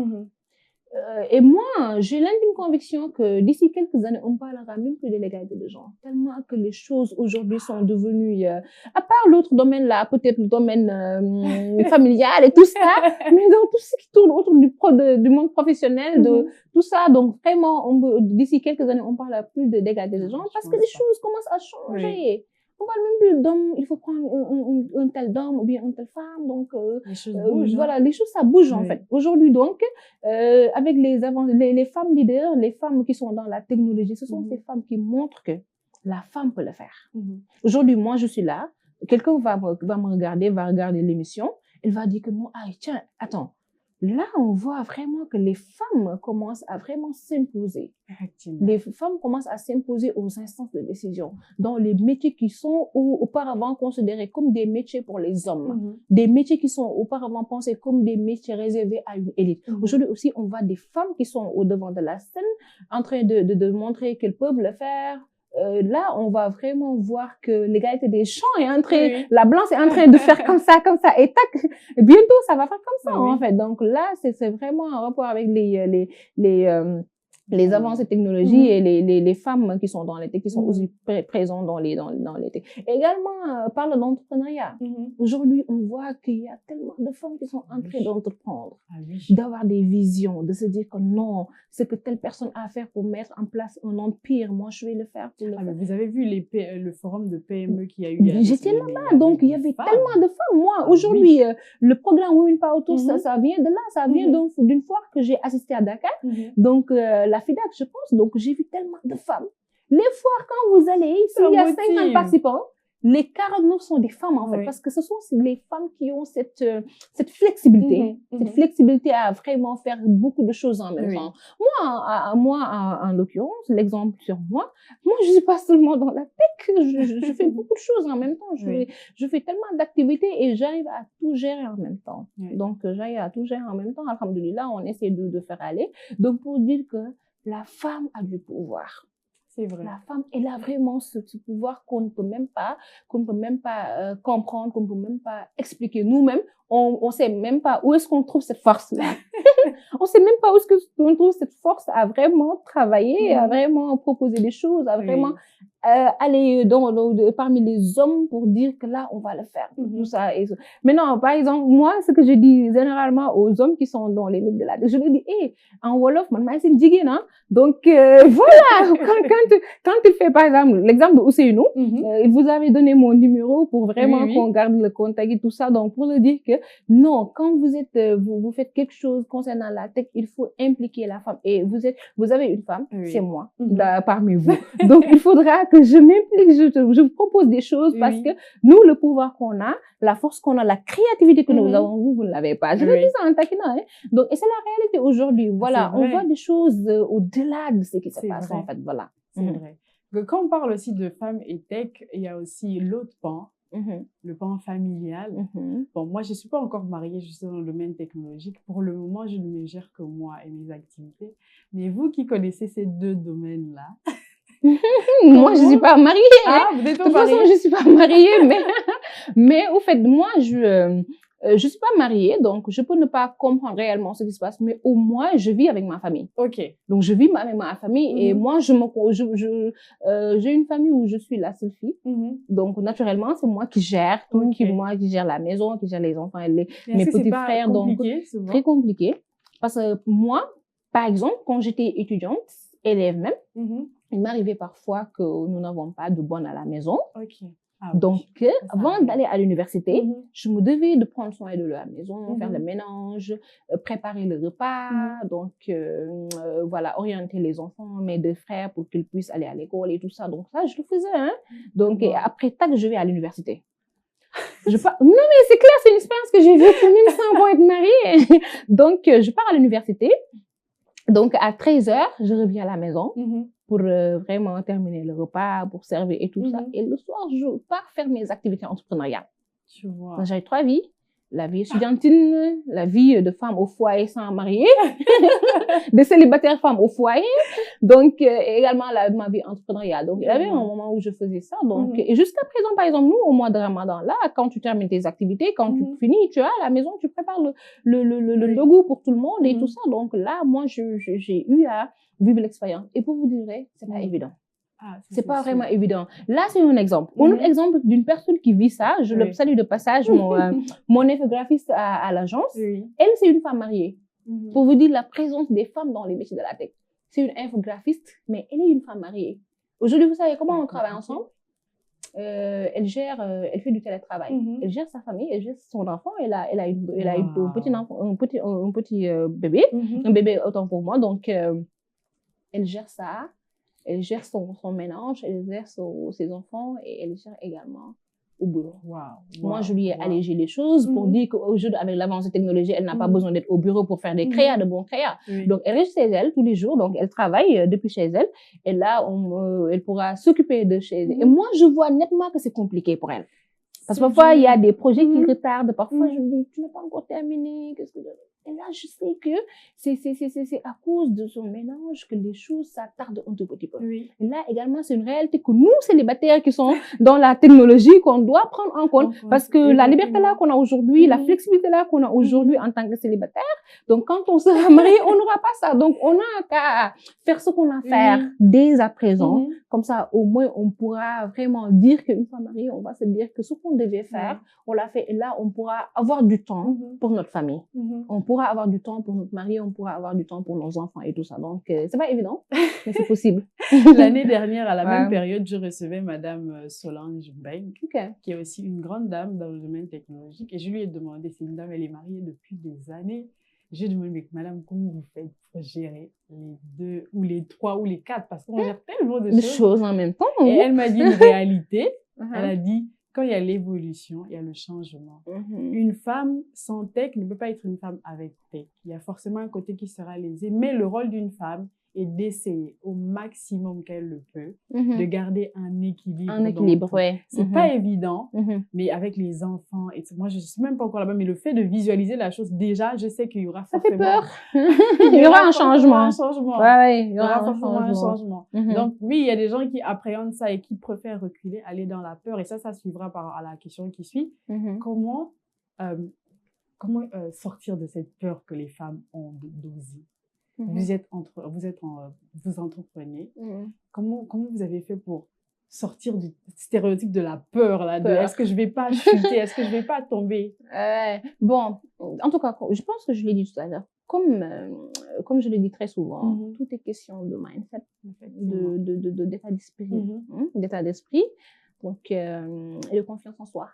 Et moi, j'ai l'intime conviction que d'ici quelques années, on parlera même plus de l'égalité de genre. Tellement que les choses aujourd'hui sont devenues, à part l'autre domaine là, peut-être le domaine familial et tout ça, mais dans tout ce qui tourne autour du monde professionnel, de tout ça, donc vraiment, d'ici quelques années, on parlera plus d'égalité de genre parce que les choses commencent à changer. Oui. On parle même plus d'hommes, il faut prendre un tel homme ou bien une telle femme. Donc, les choses bougent. Voilà, les choses, ça bouge en fait. Aujourd'hui, donc, avec les femmes leaders, les femmes qui sont dans la technologie, ce sont ces femmes qui montrent que la femme peut le faire. Aujourd'hui, moi, je suis là. Quelqu'un va me regarder, va regarder l'émission. Elle va dire que non, ah, tiens, attends. Là, on voit vraiment que les femmes commencent à vraiment s'imposer. Les femmes commencent à s'imposer aux instances de décision dans les métiers qui sont auparavant considérés comme des métiers pour les hommes, des métiers qui sont auparavant pensés comme des métiers réservés à une élite. Aujourd'hui aussi, on voit des femmes qui sont au devant de la scène en train de montrer qu'elles peuvent le faire. Là, on va vraiment voir que l'égalité des champs est en train, la blanche est en train de faire comme ça, et tac, bientôt ça va faire comme ça, en fait. Donc là, c'est vraiment un rapport avec les avancées technologiques et les femmes qui sont dans les tech, qui sont aussi présentes dans les tech. Également, parle d'entrepreneuriat. Aujourd'hui, on voit qu'il y a tellement de femmes qui sont en train d'entreprendre, d'avoir des visions, de se dire que non, ce que telle personne a à faire pour mettre en place un empire, moi, je vais le faire pour le faire. Vous avez vu le forum de PME qu'il y a eu? J'étais là-bas, donc il y avait tellement de femmes. Moi, aujourd'hui, le programme Women Power Tour, ça vient de là, ça vient d'une foire que j'ai assistée à Dakar. Donc, la FIDAC, je pense. Donc, j'ai vu tellement de femmes. Les foires, quand vous allez, s'il y a 50 participants, les 49 sont des femmes, en fait, parce que ce sont les femmes qui ont cette flexibilité, cette flexibilité à vraiment faire beaucoup de choses en même temps. Moi, en l'occurrence, l'exemple sur moi, je suis pas seulement dans la tech, je fais beaucoup de choses en même temps. Je fais tellement d'activités et j'arrive à tout gérer en même temps. Donc, j'arrive à tout gérer en même temps. Alhamdoulilah, on essaie de faire aller. Donc, pour dire que la femme a du pouvoir. C'est vrai. La femme, elle a vraiment ce pouvoir qu'on ne peut même pas comprendre, qu'on ne peut même pas expliquer nous-mêmes. On sait même pas où est-ce qu'on trouve cette force-là. On sait même pas où est-ce qu'on trouve cette force à vraiment travailler, à vraiment proposer des choses, à vraiment aller parmi les hommes pour dire que là, on va le faire. Tout ça et ça. Maintenant, par exemple, moi, ce que je dis généralement aux hommes qui sont dans les métiers de la je leur dis, en Wolof, man, c'est une jigéen, hein. Donc, voilà, quand tu fais, par exemple, l'exemple de Ousseynou, vous avez donné mon numéro pour vraiment qu'on garde le contact et tout ça. Donc, pour le dire que non, quand vous êtes, vous faites quelque chose concernant la tech, il faut impliquer la femme. Et vous avez une femme, c'est moi, parmi vous. Donc, il faudra que je m'implique, je vous propose des choses parce que nous, le pouvoir qu'on a, la force qu'on a, la créativité que nous avons, vous ne l'avez pas. Je le dis ça en taquinant, hein. Donc, et c'est la réalité aujourd'hui. Voilà, on voit des choses au-delà de ce qui se passe, en fait. Voilà. C'est vrai. Quand on parle aussi de femmes et tech, il y a aussi l'autre pan, le pan familial. Bon, moi, je suis pas encore mariée, je suis dans le domaine technologique. Pour le moment, je ne me gère que moi et mes activités. Mais vous qui connaissez ces deux domaines-là, moi, je suis pas mariée. Ah, vous êtes pas mariée. De toute façon, je suis pas mariée, mais au fait, moi, je suis pas mariée, donc je peux ne pas comprendre réellement ce qui se passe, mais au moins, je vis avec ma famille. Ok. Donc, je vis avec ma famille et moi, j'ai une famille où je suis la seule fille. Donc, naturellement, c'est moi qui gère tout, moi qui gère la maison, qui gère les enfants et mes petits frères. Donc, très compliqué. Parce que moi, par exemple, quand j'étais étudiante, élève même, il m'arrivait parfois que nous n'avons pas de bonne à la maison. Donc, avant d'aller à l'université, Mhm. je me devais de prendre soin de la maison, Mhm. faire le ménage, préparer le repas, donc voilà, orienter les enfants, mes deux frères pour qu'ils puissent aller à l'école et tout ça. Donc ça, je le faisais. Hein. Donc et après, tac, je vais à l'université. Non, mais c'est clair, c'est une expérience que j'ai vécue même sans avoir être mariée. Donc, je pars à l'université. Donc, à 13h, je reviens à la maison pour vraiment terminer le repas, pour servir et tout ça. Et le soir, je pars faire mes activités entrepreneuriales. Tu vois. Donc, j'ai 3 vies. La vie estudiantine, la vie de femme au foyer sans marier, de célibataire femme au foyer, donc également ma vie entrepreneuriale. Donc, il y avait un moment où je faisais ça. Donc, et jusqu'à présent, par exemple, nous, au mois de Ramadan, là, quand tu termines tes activités, quand tu finis, tu es à la maison, tu prépares le goût pour tout le monde et tout ça. Donc là, moi, j'ai eu à vivre l'expérience. Et pour vous dire, c'est pas évident. Ah, c'est pas vraiment évident. Là, c'est un exemple. Un autre exemple d'une personne qui vit ça, je le salue de passage, mon infographiste à l'agence. Elle, c'est une femme mariée. Pour vous dire la présence des femmes dans les métiers de la tech. C'est une infographiste, mais elle est une femme mariée. Aujourd'hui, vous savez comment on travaille ensemble? Elle fait du télétravail. Elle gère sa famille, elle gère son enfant. Elle a un petit bébé, un bébé autant pour moi. Donc, elle gère ça. Elle gère son ménage, elle gère ses enfants et elle gère également au bureau. Moi, je lui ai allégé les choses pour dire qu'aujourd'hui, avec l'avancée technologique, elle n'a pas besoin d'être au bureau pour faire des créas, de bons créas. Donc, elle reste chez elle tous les jours. Donc, elle travaille depuis chez elle. Et là, elle pourra s'occuper de chez elle. Et moi, je vois nettement que c'est compliqué pour elle. Parce que parfois, il y a des projets qui retardent. Parfois, je me dis, tu n'as pas encore terminé. Qu'est-ce que... Et là, je sais que c'est à cause de son ménage que les choses, ça tarde un tout petit peu. Et là, également, c'est une réalité que nous, célibataires qui sont dans la technologie, qu'on doit prendre en compte. Parce que la liberté là qu'on a aujourd'hui, la flexibilité là qu'on a aujourd'hui en tant que célibataire, donc quand on sera marié, on n'aura pas ça. Donc, on a qu'à faire ce qu'on a à faire dès à présent. Comme ça, au moins, on pourra vraiment dire qu'une fois mariée, on va se dire que ce qu'on devait faire, on l'a fait. Et là, on pourra avoir du temps pour notre famille. On pourra avoir du temps pour notre mari, on pourra avoir du temps pour nos enfants et tout ça. Donc, c'est pas évident, mais c'est possible. L'année dernière, à la même période, je recevais Madame Solange Beng, qui est aussi une grande dame dans le domaine technologique. Et je lui ai demandé, c'est une dame, elle est mariée depuis des années. J'ai demandé, Madame, comment vous faites pour gérer les 2 ou les 3 ou les 4? Parce qu'on gère tellement de choses en même temps. Et elle m'a dit une réalité. Elle a dit, quand il y a l'évolution, il y a le changement. Une femme sans tech ne peut pas être une femme avec tech. Il y a forcément un côté qui sera lésé. Mais le rôle d'une femme est d'essayer au maximum qu'elle le peut de garder un équilibre. Un équilibre, C'est pas évident, mais avec les enfants, et moi je suis même pas encore là-bas, mais le fait de visualiser la chose, déjà, je sais qu'il y aura forcément... Ça fait peur. Il y aura un changement. Il y aura forcément un changement. Donc oui, il y a des gens qui appréhendent ça et qui préfèrent reculer, aller dans la peur, et ça suivra à la question qui suit. Comment sortir de cette peur que les femmes ont d'oser? Vous entreprenez. Comment vous avez fait pour sortir du stéréotype de la peur, là, de est-ce que je vais pas chuter, est-ce que je vais pas tomber? Bon, en tout cas, je pense que je l'ai dit tout à l'heure. Comme je le dis très souvent, tout est question de mindset, d'état d'esprit, d'état d'esprit, donc, et de confiance en soi.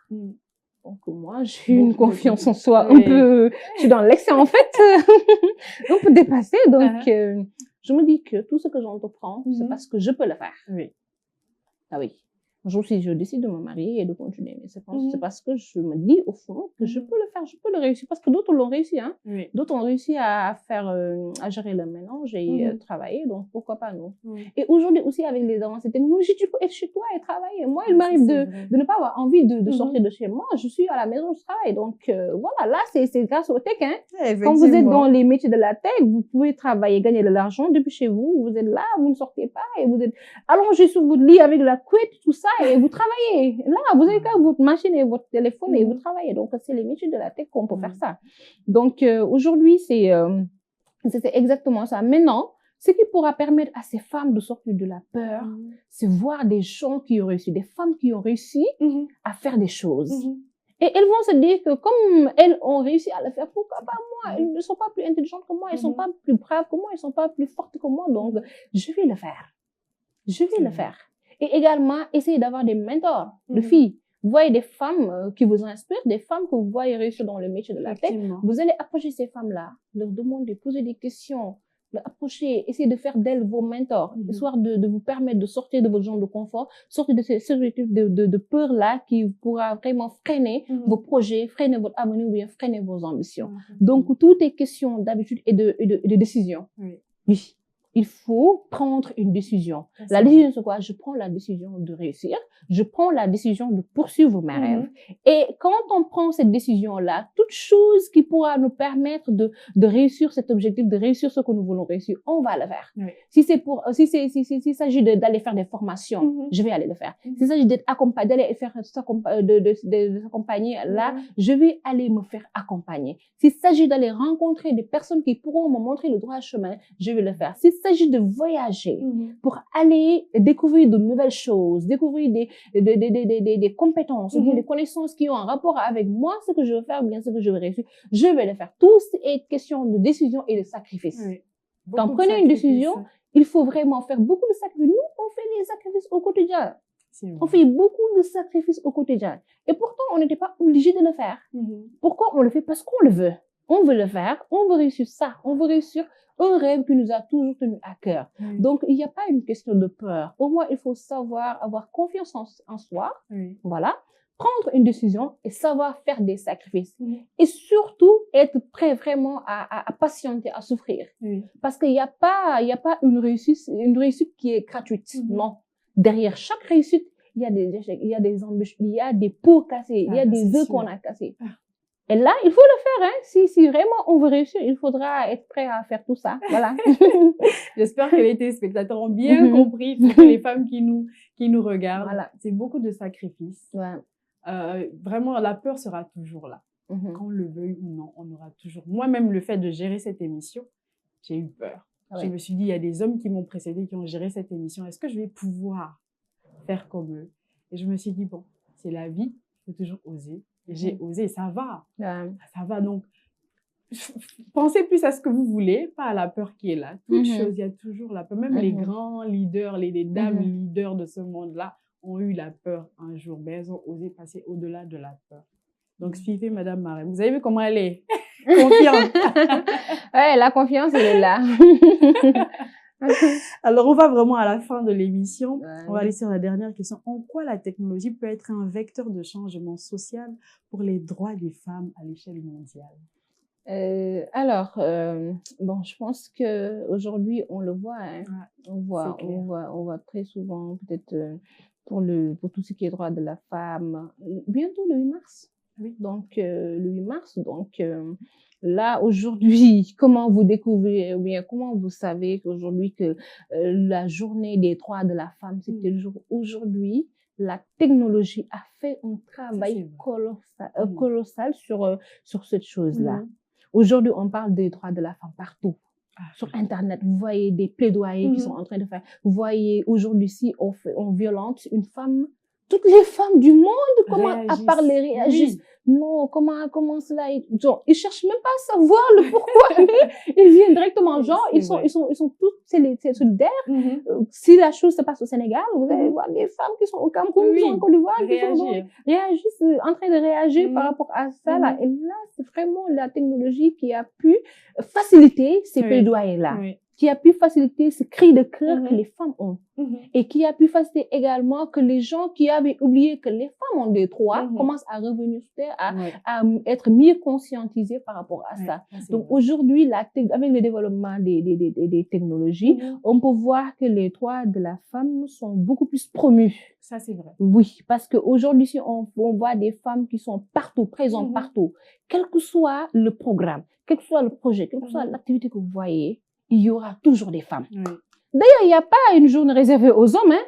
Donc, moi, j'ai une confiance en soi un peu, je suis dans l'excès, en fait, un peu dépassée. Donc, je me dis que tout ce que j'entreprends, c'est parce que je peux le faire. Ah oui. Un jour, si je décide de me marier et de continuer, mais c'est parce que je me dis au fond que je peux le faire, je peux le réussir, parce que d'autres l'ont réussi, hein. D'autres ont réussi à gérer le ménage et travailler, donc pourquoi pas nous. Et aujourd'hui aussi, avec les avancées technologiques, tu peux être chez toi et travailler. Moi, il m'arrive de ne pas avoir envie de sortir de chez moi, je suis à la maison, je travaille. Donc voilà, là, c'est grâce au tech, hein. Quand vous êtes dans les métiers de la tech, vous pouvez travailler, gagner de l'argent depuis chez vous, vous êtes là, vous ne sortez pas et vous êtes allongé sur votre lit avec la couette, tout ça, et vous travaillez. Là, vous avez qu'à votre machine et votre téléphone et vous travaillez. Donc, c'est les métiers de la tech qu'on peut faire ça. Donc, aujourd'hui, c'est exactement ça. Maintenant, ce qui pourra permettre à ces femmes de sortir de la peur, c'est voir des gens qui ont réussi, des femmes qui ont réussi à faire des choses. Et elles vont se dire que comme elles ont réussi à le faire, pourquoi pas moi? Elles ne sont pas plus intelligentes que moi, elles ne sont pas plus braves que moi, elles ne sont pas plus fortes que moi. Donc, je vais le faire. Je vais le faire. Et également, essayez d'avoir des mentors de filles. Vous voyez des femmes qui vous inspirent, des femmes que vous voyez réussir dans le métier de la tech. Vous allez approcher ces femmes-là, leur demander, poser des questions, leur approcher, essayer de faire d'elles vos mentors, histoire de vous permettre de sortir de votre zone de confort, sortir de ces objectifs de peur-là qui pourra vraiment freiner vos projets, freiner votre avenir ou bien freiner vos ambitions. Donc, tout est question d'habitude et de décision. Oui. Il faut prendre une décision. La décision, c'est quoi? Je prends la décision de réussir. Je prends la décision de poursuivre mes rêves. Et quand on prend cette décision-là, toute chose qui pourra nous permettre de réussir cet objectif, de réussir ce que nous voulons réussir, on va le faire. Si c'est pour, s'il s'agit d'aller faire des formations, je vais aller le faire. S'il s'agit d'être accompagné, d'aller faire de s'accompagner là, je vais aller me faire accompagner. S'il s'agit d'aller rencontrer des personnes qui pourront me montrer le droit chemin, je vais le faire. S'il s'agit de voyager pour aller découvrir de nouvelles choses, découvrir des compétences, ou bien des connaissances qui ont un rapport avec moi, ce que je veux faire, ou bien ce que je veux réussir, je vais le faire. Tout est question de décision et de sacrifice. Quand prenez une décision, il faut vraiment faire beaucoup de sacrifices. Nous, on fait des sacrifices au quotidien. On fait beaucoup de sacrifices au quotidien. Et pourtant, on n'était pas obligé de le faire. Pourquoi on le fait? Parce qu'on le veut. On veut le faire, on veut réussir ça, on veut réussir un rêve qui nous a toujours tenu à cœur. Donc, il n'y a pas une question de peur. Au moins, il faut savoir avoir confiance en soi. Voilà. Prendre une décision et savoir faire des sacrifices. Et surtout, être prêt vraiment à patienter, à souffrir. Parce qu'il n'y a pas une réussite qui est gratuite. Non. Derrière chaque réussite, il y a des échecs, il y a des embûches, il y a des pots cassés, il y a des œufs qu'on a cassés. Et là, il faut le faire, hein. Si vraiment on veut réussir, il faudra être prêt à faire tout ça. Voilà. J'espère que les téléspectateurs ont bien compris, surtout les femmes qui nous regardent. Voilà. C'est beaucoup de sacrifices. Vraiment, la peur sera toujours là. Qu'on le veuille ou non, on aura toujours. Moi-même, le fait de gérer cette émission, j'ai eu peur. Je me suis dit, il y a des hommes qui m'ont précédé, qui ont géré cette émission. Est-ce que je vais pouvoir faire comme eux? Et je me suis dit, bon, c'est la vie, il faut toujours oser. Et j'ai osé, ça va. Ça va. Donc, pensez plus à ce que vous voulez, pas à la peur qui est là. Toute chose, il y a toujours la peur. Même les grands leaders, les dames leaders de ce monde-là ont eu la peur un jour. Mais elles ont osé passer au-delà de la peur. Donc, suivez Madame Marème. Vous avez vu comment elle est confiante. Ouais, la confiance, elle est là. Alors, on va vraiment à la fin de l'émission. On va aller sur la dernière question. En quoi la technologie peut être un vecteur de changement social pour les droits des femmes à l'échelle mondiale? Bon, je pense que aujourd'hui on le voit, hein. On voit très souvent, peut-être pour tout ce qui est droit de la femme, bientôt le 8 mars. Donc, le 8 mars, donc là, aujourd'hui, comment vous découvrez, ou bien comment vous savez qu'aujourd'hui que la journée des droits de la femme, c'était le jour aujourd'hui, la technologie a fait un travail colossal sur cette chose-là. Aujourd'hui, on parle des droits de la femme partout. Sur Internet, vous voyez des plaidoyers qui sont en train de faire. Vous voyez, aujourd'hui, si on violente une femme, toutes les femmes du monde commencent à parler, réagissent. Non, comment cela est, genre, ils cherchent même pas à savoir le pourquoi, mais ils viennent directement, genre, ils sont tous solidaires. Si la chose se passe au Sénégal, vous allez voir des femmes qui sont au Cameroun, qui sont en Côte d'Ivoire, qui réagissent, en train de réagir par rapport à ça, là. Et là, c'est vraiment la technologie qui a pu faciliter ces plaidoyers-là. Qui a pu faciliter ce cri de cœur que les femmes ont. Et qui a pu faciliter également que les gens qui avaient oublié que les femmes ont des droits commencent à revenir sur terre, à être mieux conscientisés par rapport à ça. Donc aujourd'hui, avec le développement des technologies, on peut voir que les droits de la femme sont beaucoup plus promus. Ça, c'est vrai. Oui, parce qu'aujourd'hui, si on voit des femmes qui sont partout, présentes partout, quel que soit le programme, quel que soit le projet, quelle que soit l'activité que vous voyez, il y aura toujours des femmes. D'ailleurs, il n'y a pas une journée réservée aux hommes, hein.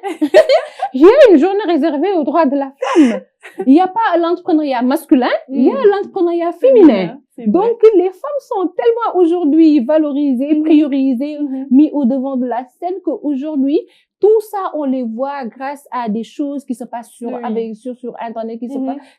Il y a une journée réservée aux droits de la femme. Il n'y a pas l'entrepreneuriat masculin, il y a l'entrepreneuriat féminin. Donc, les femmes sont tellement aujourd'hui valorisées, priorisées, mis au devant de la scène qu'aujourd'hui, tout ça, on les voit grâce à des choses qui se passent sur Internet,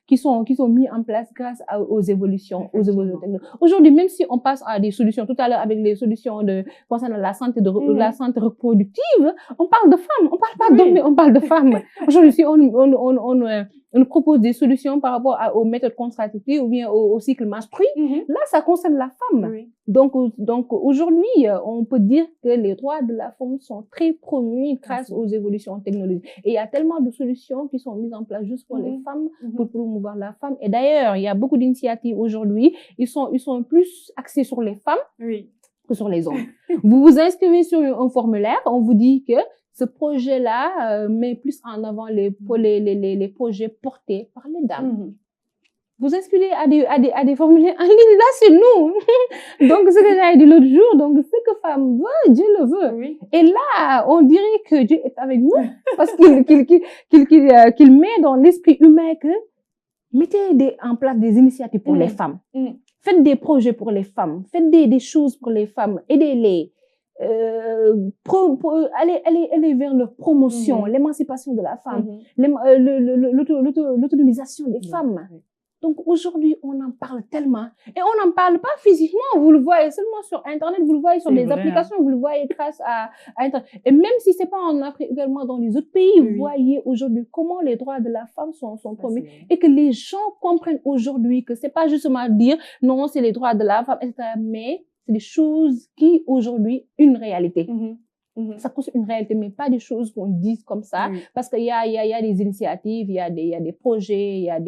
qui sont mis en place grâce aux évolutions technologiques. Aujourd'hui, même si on passe à des solutions, tout à l'heure avec les solutions concernant la santé la santé reproductive, on parle de femmes, on parle pas d'hommes, mais on parle de femmes. Aujourd'hui, si on propose des solutions par rapport aux méthodes contraceptives ou bien au cycle menstruel, là, ça concerne la femme. Donc aujourd'hui, on peut dire que les droits de la femme sont très promus grâce aux évolutions technologiques. Et il y a tellement de solutions qui sont mises en place juste pour les femmes, pour promouvoir la femme. Et d'ailleurs, il y a beaucoup d'initiatives aujourd'hui. Ils sont plus axés sur les femmes que sur les hommes. Vous vous inscrivez sur un formulaire, on vous dit que ce projet-là met plus en avant les projets portés par les dames. Vous inscrivez à des formulaires en ligne, là, c'est nous. Donc, ce que j'avais dit l'autre jour, donc, ce que femme veut, Dieu le veut. Et là, on dirait que Dieu est avec nous, parce qu'il met dans l'esprit humain que mettez en place des initiatives pour les femmes. Faites des projets pour les femmes. Faites des choses pour les femmes. Aidez-les. Aller vers leur promotion, l'émancipation de la femme, l'autonomisation des femmes. Donc aujourd'hui, on en parle tellement. Et on n'en parle pas physiquement, vous le voyez seulement sur Internet, vous le voyez sur des applications, vous le voyez grâce à Internet. Et même si c'est pas en Afrique, également dans les autres pays, vous voyez aujourd'hui comment les droits de la femme sont promus et que les gens comprennent aujourd'hui que c'est pas justement dire non, c'est les droits de la femme, etc. Mais c'est des choses qui, aujourd'hui, une réalité. Ça constitue une réalité, mais pas des choses qu'on dise comme ça, parce qu'il y a des initiatives, il y a des projets, il y a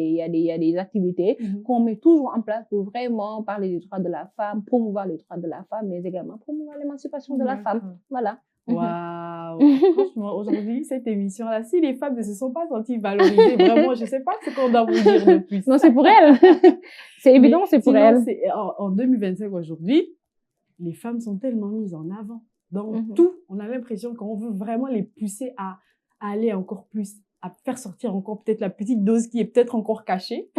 des activités qu'on met toujours en place pour vraiment parler des droits de la femme, promouvoir les droits de la femme, mais également promouvoir l'émancipation de la femme. Voilà. Waouh! Franchement, aujourd'hui, cette émission-là, si les femmes ne se sont pas senties valorisées, vraiment, je sais pas ce qu'on doit vous dire de plus. Non, c'est pour elles. C'est évident, c'est pour elles. En 2025, aujourd'hui, les femmes sont tellement mises en avant. Dans tout, on a l'impression qu'on veut vraiment les pousser à aller encore plus, à faire sortir encore peut-être la petite dose qui est peut-être encore cachée.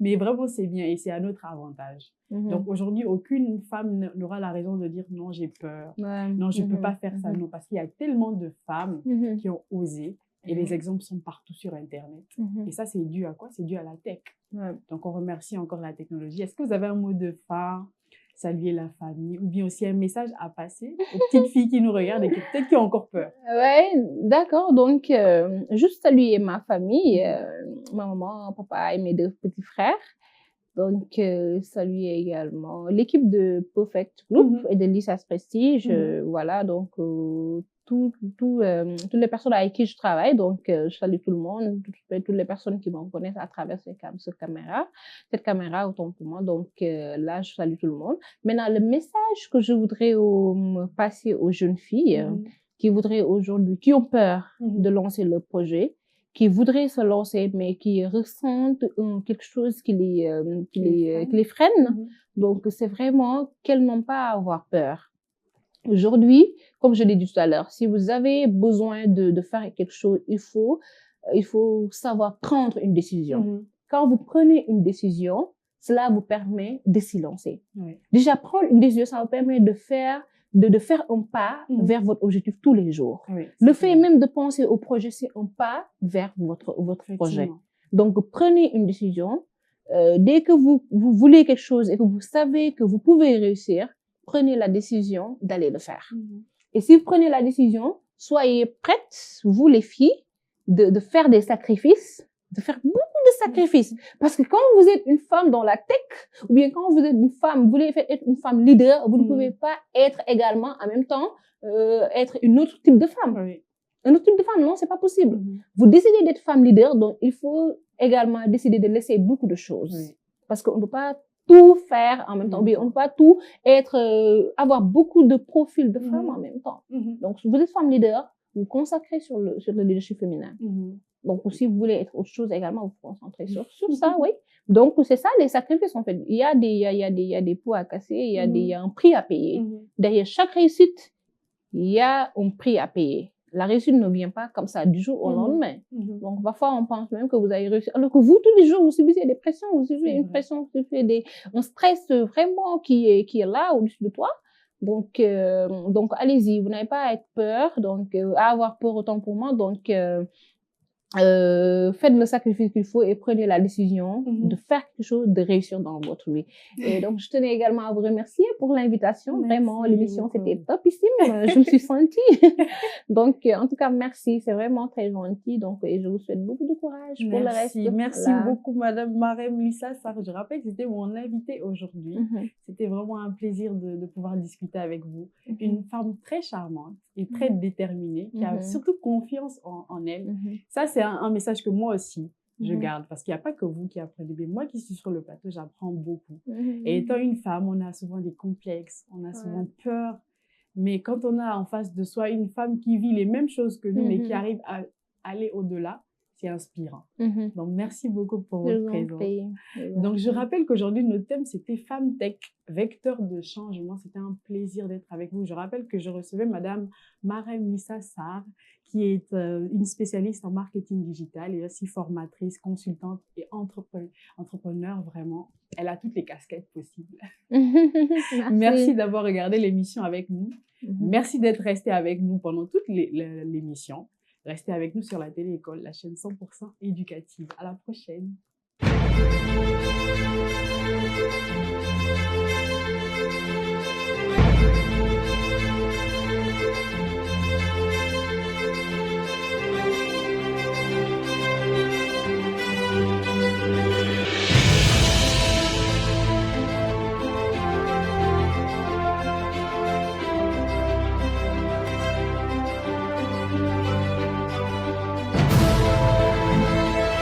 Mais vraiment, c'est bien et c'est à notre avantage. Donc aujourd'hui, aucune femme n'aura la raison de dire non, j'ai peur, non, je ne peux pas faire ça, non, parce qu'il y a tellement de femmes qui ont osé et les exemples sont partout sur Internet. Et ça, c'est dû à quoi? C'est dû à la tech. Donc on remercie encore la technologie. Est-ce que vous avez un mot de fin? Saluer la famille, ou bien aussi un message à passer aux petites filles qui nous regardent et qui peut-être qui ont encore peur. Ouais, d'accord. Donc, juste saluer ma famille, ma maman, papa et mes 2 petits frères. Donc, saluer également l'équipe de Perfect Group et de Lisa's Prestige. Voilà, donc, toutes les personnes avec qui je travaille. Donc, je salue tout le monde, toutes les personnes qui me reconnaissent à travers cette caméra, autant pour moi. Donc, là, je salue tout le monde. Maintenant, le message que je voudrais passer aux jeunes filles qui voudraient aujourd'hui, qui ont peur de lancer le projet, qui voudraient se lancer, mais qui ressentent quelque chose qui les freine. Donc, c'est vraiment qu'elles n'ont pas à avoir peur. Aujourd'hui, comme je l'ai dit tout à l'heure, si vous avez besoin de faire quelque chose, il faut savoir prendre une décision. Quand vous prenez une décision, cela vous permet de s'y lancer. Déjà, prendre une décision, ça vous permet de faire un pas vers votre objectif tous les jours. Le fait même de penser au projet, c'est un pas vers votre projet. Donc, prenez une décision. Dès que vous voulez quelque chose et que vous savez que vous pouvez réussir, prenez la décision d'aller le faire. Et si vous prenez la décision, soyez prêtes, vous les filles, de faire des sacrifices, de faire beaucoup de sacrifices. Parce que quand vous êtes une femme dans la tech, ou bien quand vous êtes une femme, vous voulez être une femme leader, vous ne pouvez pas être également, en même temps, être une autre type de femme. Un autre type de femme, non, c'est pas possible. Vous décidez d'être femme leader, donc il faut également décider de laisser beaucoup de choses. Parce qu'on ne peut pas tout faire en même temps. On ne peut pas tout avoir beaucoup de profils de femmes en même temps. Donc, si vous êtes femme leader, vous consacrez sur le leadership féminin. Donc, si vous voulez être autre chose également, vous vous concentrez sur ça, oui. Donc, c'est ça, les sacrifices, en fait. Il y a des pots à casser, il y a un prix à payer. Derrière chaque réussite, il y a un prix à payer. la réussite ne vient pas comme ça du jour au lendemain. Donc, parfois, on pense même que vous allez réussir. Alors que vous, tous les jours, vous subissez des pressions, vous subissez une pression, vous subissez un stress vraiment qui est là au-dessus de toi. Donc allez-y, vous n'avez pas à être peur, donc à avoir peur autant pour moi. Donc, faites le sacrifice qu'il faut et prenez la décision de faire quelque chose, de réussir dans votre vie. Et donc, je tenais également à vous remercier pour l'invitation. Vraiment, l'émission, c'était topissime. Je me suis sentie. Donc, en tout cas, merci. C'est vraiment très gentil. Donc, et je vous souhaite beaucoup de courage pour le reste. Merci beaucoup, Madame Marème Lissa Sarr. Je rappelle que c'était mon invitée aujourd'hui. C'était vraiment un plaisir de pouvoir discuter avec vous. Une femme très charmante et très déterminée, qui a surtout confiance en elle. Ça, c'est un message que moi aussi, je garde, parce qu'il n'y a pas que vous qui apprenez. Mais moi qui suis sur le plateau, j'apprends beaucoup. Et étant une femme, on a souvent des complexes, on a souvent peur. Mais quand on a en face de soi une femme qui vit les mêmes choses que nous, mais qui arrive à aller au-delà, c'est inspirant. Donc, merci beaucoup pour votre présence. Donc, je rappelle qu'aujourd'hui, notre thème, c'était Femme Tech, vecteur de changement. C'était un plaisir d'être avec vous. Je rappelle que je recevais Madame Marème Lissa Sarr, qui est une spécialiste en marketing digital et aussi formatrice, consultante et entrepreneur, vraiment. Elle a toutes les casquettes possibles. Merci d'avoir regardé l'émission avec nous. Merci d'être resté avec nous pendant toute l'émission. Restez avec nous sur la télé-école, la chaîne 100% éducative. À la prochaine.